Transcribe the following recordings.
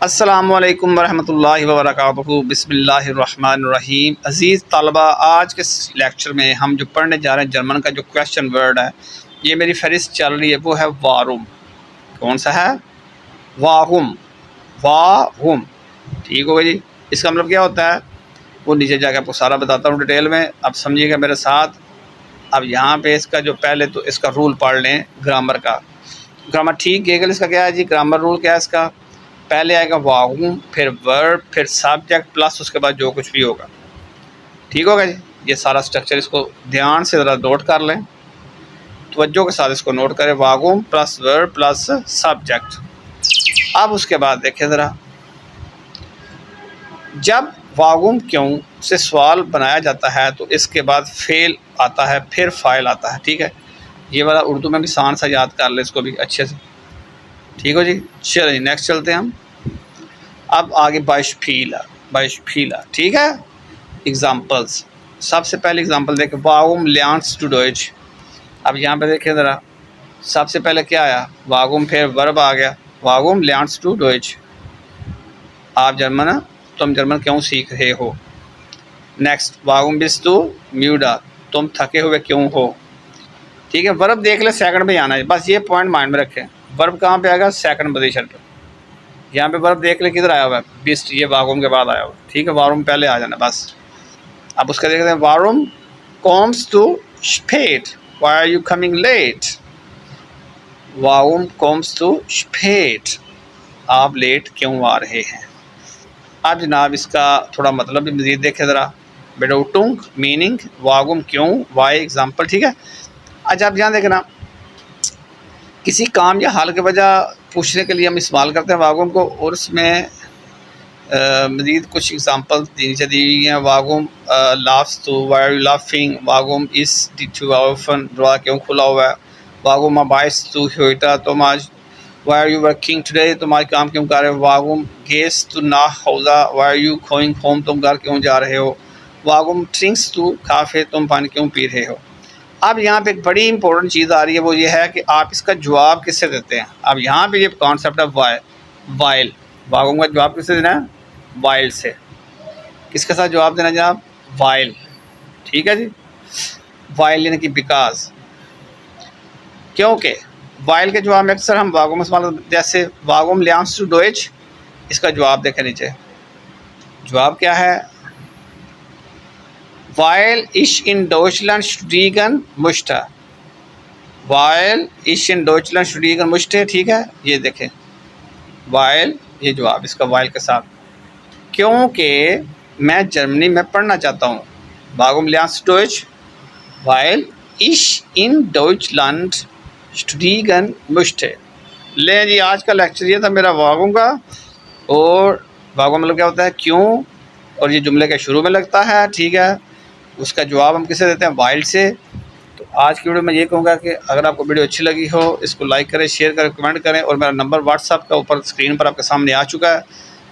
السلام علیکم ورحمۃ اللہ وبرکاتہ۔ بسم اللہ الرحمن الرحیم۔ عزیز طلبہ، آج کے لیکچر میں ہم جو پڑھنے جا رہے ہیں جرمن کا جو کویشچن ورڈ ہے، یہ میری فہرست چل رہی ہے، وہ ہے وارم۔ کون سا ہے؟ واہم۔ واہم، ٹھیک ہوگا جی۔ اس کا مطلب کیا ہوتا ہے وہ نیچے جا کے آپ کو سارا بتاتا ہوں ڈیٹیل میں، اب سمجھیے گا میرے ساتھ۔ اب یہاں پہ اس کا جو پہلے تو اس کا رول پڑھ لیں گرامر کا۔ گرامر ٹھیک گیگل اس کا کیا ہے جی؟ گرامر رول کیا ہے اس کا؟ پہلے آئے گا واہم، پھر ورب، پھر سبجیکٹ پلس اس کے بعد جو کچھ بھی ہوگا، ٹھیک ہوگا جی۔ یہ سارا سٹرکچر اس کو دھیان سے ذرا نوٹ کر لیں، توجہ کے ساتھ اس کو نوٹ کریں۔ واہم پلس ورب پلس سبجیکٹ۔ اب اس کے بعد دیکھیں ذرا، جب واہم کیوں سے سوال بنایا جاتا ہے تو اس کے بعد فعل آتا ہے، پھر فاعل آتا ہے، ٹھیک ہے۔ یہ والا اردو میں بھی آسان سا یاد کر لیں اس کو بھی اچھے سے، ٹھیک ہو جی۔ چلیں جی نیکسٹ چلتے ہیں ہم۔ اب آگے بائشفیلا، ٹھیک ہے۔ ایگزامپلس، سب سے پہلے ایگزامپل دیکھیں، واہم لرنس ٹو ڈوئچ۔ اب یہاں پہ دیکھیں ذرا، سب سے پہلے کیا آیا؟ واہم، پھر ورب آ گیا، واہم لرنس ٹو ڈوئچ۔ آپ تم جرمن کیوں سیکھ رہے ہو؟ نیکسٹ، واہم بسٹ ٹو میوڈا، تم تھکے ہوئے کیوں ہو؟ ٹھیک ہے۔ ورب دیکھ لیں سیکنڈ میں آنا ہے، بس یہ پوائنٹ مائنڈ میں رکھیں۔ ورب کہاں پہ آئے گا؟ سیکنڈ پوزیشن پہ۔ یہاں پہ ورب دیکھ لیں کدھر آیا ہوا ہے؟ بسٹ، یہ واہم کے بعد آیا ہوا ہے، ٹھیک ہے۔ واہم پہلے آ جانا بس۔ اب اس کا دیکھتے ہیں، واہم کومس ٹو اسپیٹ، why are you coming late? Waham comes to اسپیٹ، آپ لیٹ کیوں آ رہے ہیں؟ اب جناب اس کا تھوڑا مطلب بھی مزید دیکھیں ذرا۔ بیڈوٹنگ میننگ، واہم کیوں، وائی ایگزامپل، ٹھیک ہے۔ اچھا اب یہاں دیکھنا، کسی کام یا حال کی وجہ پوچھنے کے لیے ہم استعمال کرتے ہیں واہم کو، اور اس میں مزید کچھ ایگزامپل نیچے دی ہوئی ہیں۔ Waham laughs too, why are you laughing? Waham is the door open, دروازہ کیوں کھلا ہوا ہے؟ واہم بائس ٹو ہوئٹا، تم آج why are you working today, تم آج کام کیوں کر رہے ہو؟ واہم گیس ٹو ناہ ہوزا، why are you going home, تم گھر کیوں جا رہے ہو؟ واہم ڈرنکس ٹو کافے، تم پانی کیوں پی رہے ہو؟ اب یہاں پہ ایک بڑی امپورٹنٹ چیز آ رہی ہے، وہ یہ ہے کہ آپ اس کا جواب کس سے دیتے ہیں۔ اب یہاں پہ یہ کانسیپٹ ہے وائل، واہم کا جواب کس سے دینا ہے؟ وائل سے۔ کس کے ساتھ جواب دینا جناب؟ وائل، ٹھیک ہے جی۔ وائل یعنی کہ بیکاز، کیونکہ وائل کے جواب میں اکثر ہم واہم استعمال، جیسے واہم لرنس ٹو ڈوئچ، اس کا جواب دیکھیں نیچے، جواب کیا ہے؟ Weil ich in Deutschland studieren möchte، Weil ich in Deutschland studieren möchte، ٹھیک ہے۔ یہ دیکھیں Weil، یہ جواب اس کا Weil کے ساتھ، کیونکہ میں جرمنی میں پڑھنا چاہتا ہوں۔ Warum lernst du Deutsch؟ Weil ich in Deutschland studieren möchte۔ لیں جی آج کا لیکچر یہ تھا میرا واہم کا، اور واہم مطلب کیا ہوتا ہے؟ کیوں، اور یہ جملے کے شروع میں لگتا ہے، ٹھیک ہے۔ اس کا جواب ہم کسے دیتے ہیں؟ وائل سے۔ تو آج کی ویڈیو میں یہ کہوں گا کہ اگر آپ کو ویڈیو اچھی لگی ہو، اس کو لائک کریں، شیئر کریں، کمنٹ کریں، اور میرا نمبر واٹس ایپ کا اوپر اسکرین پر آپ کے سامنے آ چکا ہے۔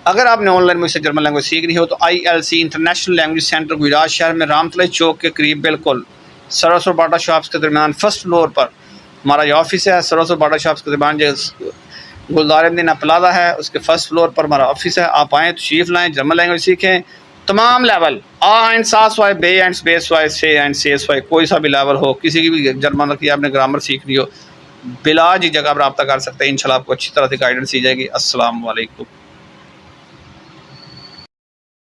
اگر آپ نے آن لائن مجھ سے جرمن لینگویج سیکھنی ہو تو ILC international language centre Gujarat شہر میں رام تلئی چوک کے قریب بالکل سروس اور باٹا شاپس کے درمیان فرسٹ فلور پر ہمارا یہ آفس ہے۔ سروس اور باٹا شاپس کے درمیان جو گلزار مدینہ پلازا ہے، اس کے فرسٹ فلور پر ہمارا آفس ہے۔ آپ آئیں، تشریف لائیں، جرمن لینگویج سیکھیں، تمام level A1 ساسوائی B1 B2 C1 C2، کوئی سا بھی لیول ہو، کسی کی بھی جرمن کی آپ نے گرامر سیکھنی ہو، بلا جی جگہ پر رابطہ کر سکتے ہیں، انشاءاللہ آپ کو اچھی طرح سے گائیڈنس دی جائے گی۔ السلام علیکم۔